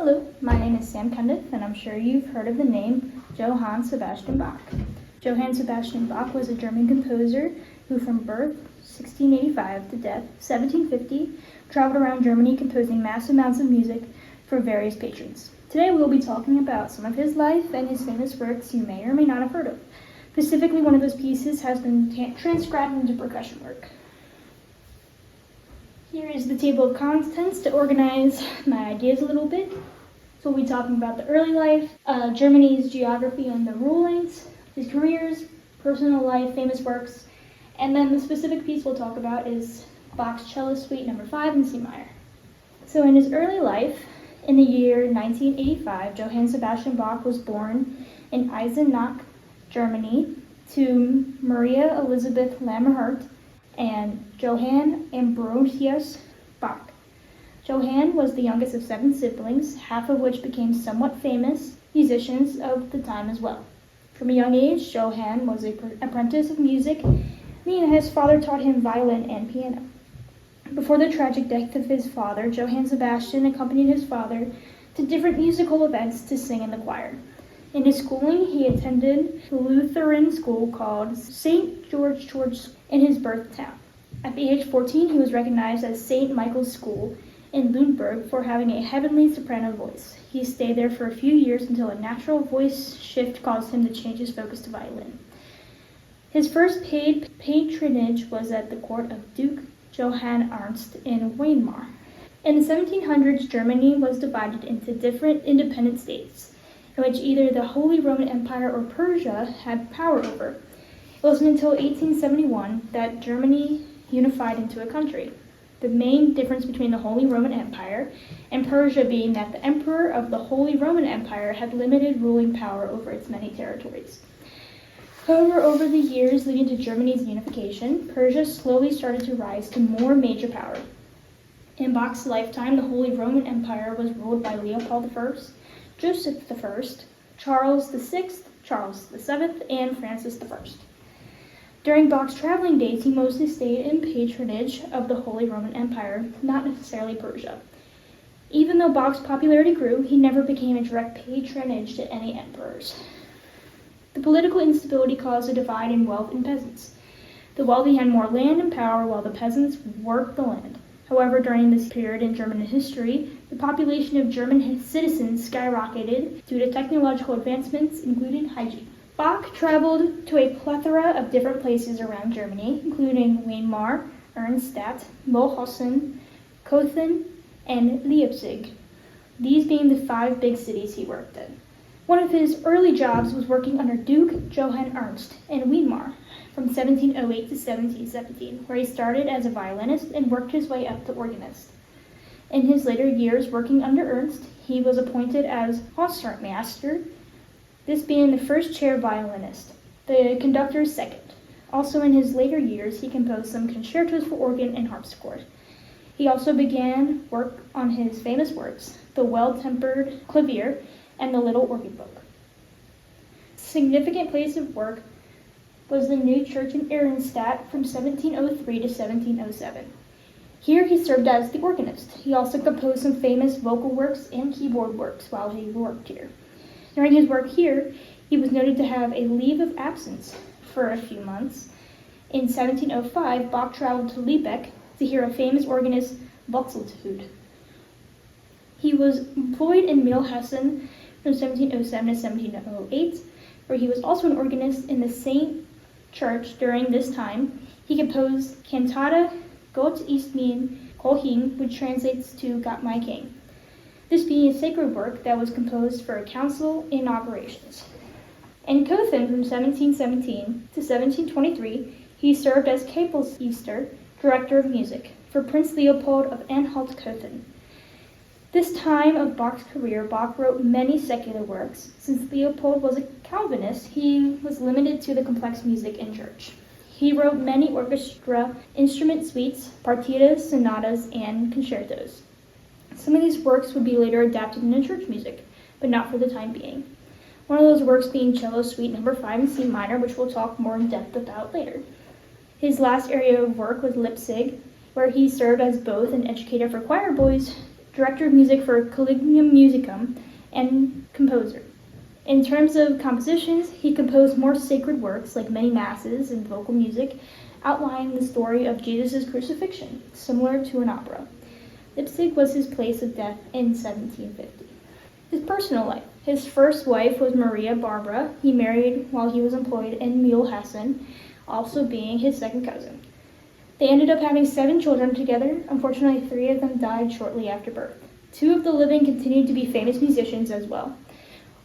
Hello, my name is Sam Cundiff, and I'm sure you've heard of the name Johann Sebastian Bach. Johann Sebastian Bach was a German composer who from birth, 1685, to death, 1750, traveled around Germany composing massive amounts of music for various patrons. Today we'll be talking about some of his life and his famous works you may or may not have heard of. Specifically, one of those pieces has been transcribed into percussion work. Here is the table of contents to organize my ideas a little bit. So we'll be talking about the early life, Germany's geography and the rulings, his careers, personal life, famous works, and then the specific piece we'll talk about is Bach's Cello Suite No. 5 in C minor. So in his early life, in the year 1985, Johann Sebastian Bach was born in Eisenach, Germany, to Maria Elisabeth Lammerhart and Johann Ambrosius Bach. Johann was the youngest of 7 siblings, half of which became somewhat famous musicians of the time as well. From a young age, Johann was an apprentice of music, meaning his father taught him violin and piano. Before the tragic death of his father, Johann Sebastian accompanied his father to different musical events to sing in the choir. In his schooling, he attended a Lutheran school called St. George in his birth town. At the age of 14, he was recognized as St. Michael's School in Lüneburg for having a heavenly soprano voice. He stayed there for a few years until a natural voice shift caused him to change his focus to violin. His first paid patronage was at the court of Duke Johann Ernst in Weimar. In the 1700s, Germany was divided into different independent states, in which either the Holy Roman Empire or Persia had power over. It wasn't until 1871 that Germany unified into a country. The main difference between the Holy Roman Empire and Persia being that the emperor of the Holy Roman Empire had limited ruling power over its many territories. However, over the years leading to Germany's unification, Persia slowly started to rise to more major power. In Bach's lifetime, the Holy Roman Empire was ruled by Leopold I, Joseph I, Charles VI, Charles VII, and Francis I. During Bach's traveling days, he mostly stayed in patronage of the Holy Roman Empire, not necessarily Persia. Even though Bach's popularity grew, he never became a direct patronage to any emperors. The political instability caused a divide in wealth and peasants. The wealthy had more land and power, while the peasants worked the land. However, during this period in German history, the population of German citizens skyrocketed due to technological advancements, including hygiene. Bach traveled to a plethora of different places around Germany, including Weimar, Arnstadt, Mulhausen, Cothen, and Leipzig, these being the 5 big cities he worked in. One of his early jobs was working under Duke Johann Ernst in Weimar from 1708 to 1717, where he started as a violinist and worked his way up to organist. In his later years working under Ernst, he was appointed as Concertmaster, this being the first chair violinist, the conductor's second. Also in his later years, he composed some concertos for organ and harpsichord. He also began work on his famous works, The Well-Tempered Clavier and The Little Organ Book. A significant place of work was the new church in Arnstadt from 1703 to 1707. Here he served as the organist. He also composed some famous vocal works and keyboard works while he worked here. During his work here, he was noted to have a leave of absence for a few months. In 1705, Bach traveled to Lübeck to hear a famous organist, Wechselhut. He was employed in Mulhausen from 1707 to 1708, where he was also an organist in the St. Church. During this time, he composed Cantata Gott ist mein König, which translates to God my King, this being a sacred work that was composed for council inaugurations. In Cothen from 1717 to 1723, he served as Kapellmeister, director of music, for Prince Leopold of Anhalt-Cothen. This time of Bach's career, Bach wrote many secular works. Since Leopold was a Calvinist, he was limited to the complex music in church. He wrote many orchestra instrument suites, partitas, sonatas, and concertos. Some of these works would be later adapted into church music, but not for the time being. One of those works being Cello Suite No. 5 in C minor, which we'll talk more in depth about later. His last area of work was Leipzig, where he served as both an educator for choir boys director of music for Collegium Musicum, and composer. In terms of compositions, he composed more sacred works like many masses and vocal music, outlining the story of Jesus' crucifixion, similar to an opera. Leipzig was his place of death in 1750. His personal life. His first wife was Maria Barbara. He married while he was employed in Mühlhausen, also being his second cousin. They ended up having 7 children together. Unfortunately, 3 of them died shortly after birth. 2 of the living continued to be famous musicians as well.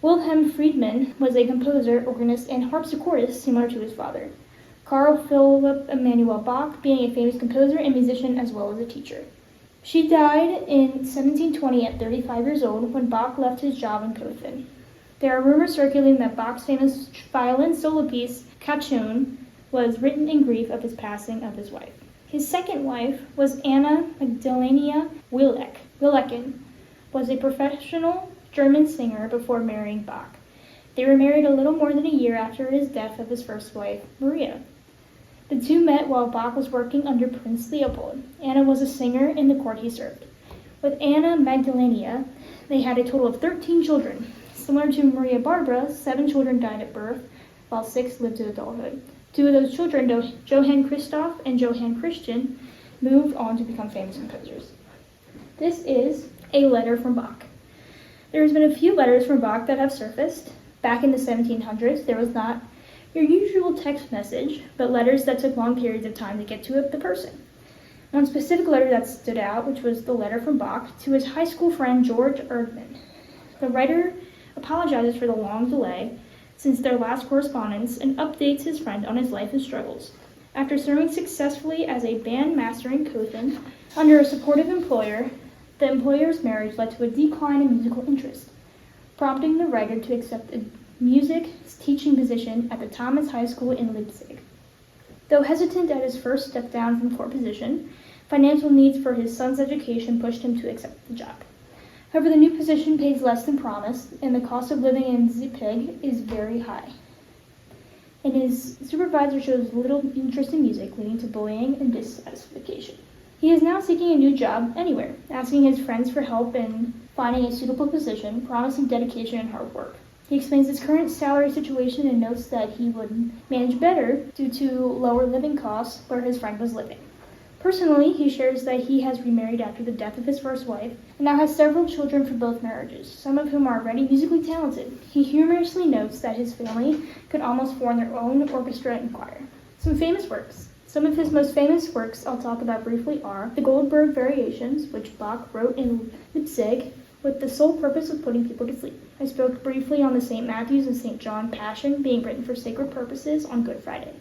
Wilhelm Friedmann was a composer, organist, and harpsichordist similar to his father. Carl Philipp Emanuel Bach being a famous composer and musician as well as a teacher. She died in 1720 at 35 years old when Bach left his job in Cöthen. There are rumors circulating that Bach's famous violin solo piece, Cachon, was written in grief of his passing of his wife. His second wife was Anna Magdalena Wielek. Wieleken was a professional German singer before marrying Bach. They were married a little more than a year after his death of his first wife, Maria. The two met while Bach was working under Prince Leopold. Anna was a singer in the court he served. With Anna Magdalena, they had a total of 13 children. Similar to Maria Barbara, 7 children died at birth, while 6 lived to adulthood. 2 of those children, Johann Christoph and Johann Christian, moved on to become famous composers. This is a letter from Bach. There has been a few letters from Bach that have surfaced. Back in the 1700s, there was not your usual text message, but letters that took long periods of time to get to the person. One specific letter that stood out, which was the letter from Bach to his high school friend George Erdmann. The writer apologizes for the long delay since their last correspondence and updates his friend on his life and struggles. After serving successfully as a band master in Cöthen under a supportive employer, the employer's marriage led to a decline in musical interest, prompting the writer to accept a music teaching position at the Thomas High School in Leipzig. Though hesitant at his first step down from court position, financial needs for his son's education pushed him to accept the job. However, the new position pays less than promised, and the cost of living in Leipzig is very high. And his supervisor shows little interest in music, leading to bullying and dissatisfaction. He is now seeking a new job anywhere, asking his friends for help in finding a suitable position, promising dedication and hard work. He explains his current salary situation and notes that he would manage better due to lower living costs where his friend was living. Personally, he shares that he has remarried after the death of his first wife and now has several children from both marriages, some of whom are already musically talented. He humorously notes that his family could almost form their own orchestra and choir. Some famous works. Some of his most famous works I'll talk about briefly are the Goldberg Variations, which Bach wrote in Leipzig with the sole purpose of putting people to sleep. I spoke briefly on the St. Matthew's and St. John Passion being written for sacred purposes on Good Friday.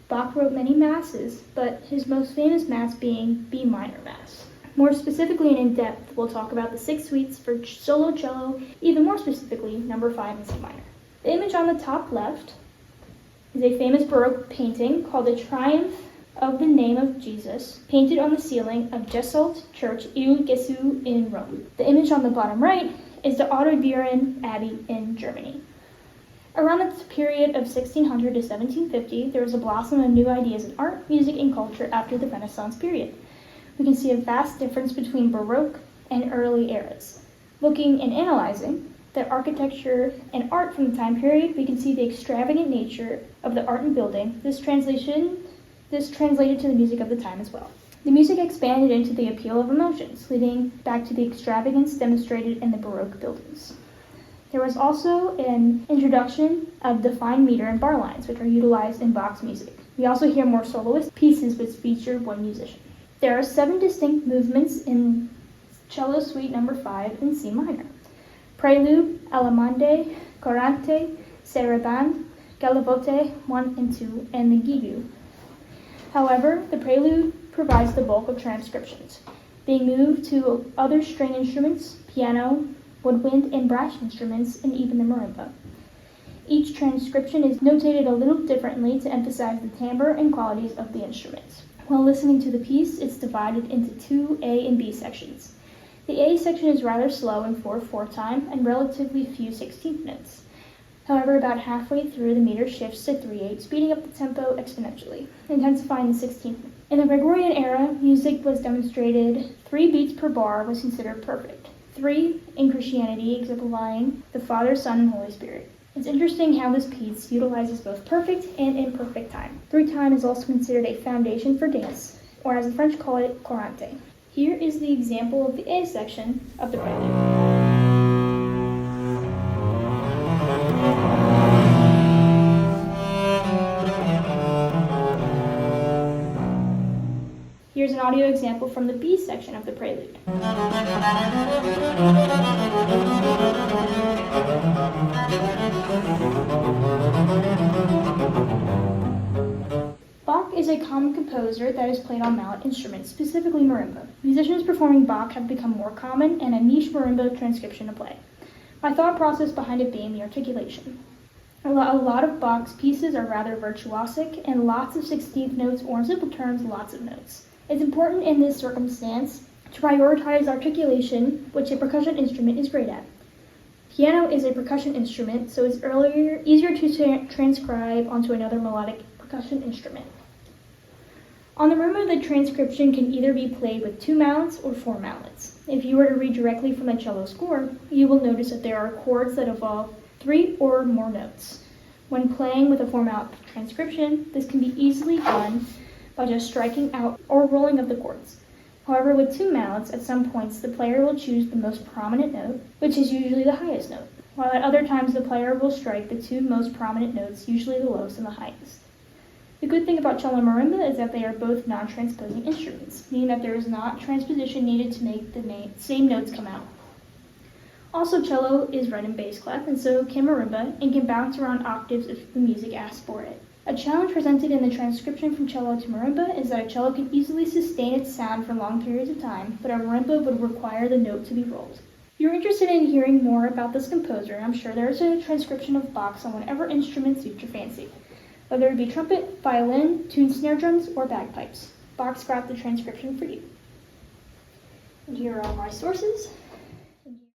Bach wrote many masses, but his most famous mass being B minor Mass. More specifically and in depth, we'll talk about the 6 suites for solo cello, even more specifically, No. 5 in C minor. The image on the top left is a famous Baroque painting called The Triumph of the Name of Jesus, painted on the ceiling of Gesolt Church Il Gesù in Rome. The image on the bottom right is the Ottoburen Abbey in Germany. Around the period of 1600 to 1750, there was a blossom of new ideas in art, music, and culture after the Renaissance period. We can see a vast difference between Baroque and early eras. Looking and analyzing the architecture and art from the time period, we can see the extravagant nature of the art and building. This translated to the music of the time as well. The music expanded into the appeal of emotions, leading back to the extravagance demonstrated in the Baroque buildings. There was also an introduction of defined meter and bar lines, which are utilized in Bach's music. We also hear more soloist pieces which feature one musician. There are 7 distinct movements in Cello Suite No. 5 in C minor: Prelude, Allemande, Courante, Sarabande, Gavotte 1 and 2, and the Gigue. However, the prelude provides the bulk of transcriptions, being moved to other string instruments, piano, woodwind, and brass instruments, and even the marimba. Each transcription is notated a little differently to emphasize the timbre and qualities of the instruments. While listening to the piece, it's divided into 2 A and B sections. The A section is rather slow in 4/4 time and relatively few 16th notes. However, about halfway through, the meter shifts to 3/8, speeding up the tempo exponentially, intensifying the 16th In the Gregorian era, music was demonstrated 3 beats per bar was considered perfect. 3 in Christianity, exemplifying the Father, Son, and Holy Spirit. It's interesting how this piece utilizes both perfect and imperfect time. 3 time is also considered a foundation for dance, or as the French call it, courante. Here is the example of the A section of the prelude. Here's an audio example from the B section of the prelude. Bach is a common composer that is played on mallet instruments, specifically marimba. Musicians performing Bach have become more common and a niche marimba transcription to play. My thought process behind it being the articulation. A lot of Bach's pieces are rather virtuosic and lots of 16th notes, or in simple terms, lots of notes. It's important in this circumstance to prioritize articulation, which a percussion instrument is great at. Piano is a percussion instrument, so it's easier to transcribe onto another melodic percussion instrument. On the marimba, the transcription can either be played with 2 mallets or 4 mallets. If you were to read directly from the cello score, you will notice that there are chords that involve 3 or more notes. When playing with a 4-mallet transcription, this can be easily done by just striking out or rolling up the chords. However, with 2 mallets, at some points the player will choose the most prominent note, which is usually the highest note, while at other times the player will strike the 2 most prominent notes, usually the lowest and the highest. The good thing about cello and marimba is that they are both non-transposing instruments, meaning that there is not transposition needed to make the same notes come out. Also, cello is read in bass clef, and so can marimba, and can bounce around octaves if the music asks for it. A challenge presented in the transcription from cello to marimba is that a cello can easily sustain its sound for long periods of time, but a marimba would require the note to be rolled. If you're interested in hearing more about this composer, I'm sure there's a transcription of Bach on whatever instrument suits your fancy, whether it be trumpet, violin, tuned snare drums, or bagpipes. Bach's got the transcription for you. And here are all my sources.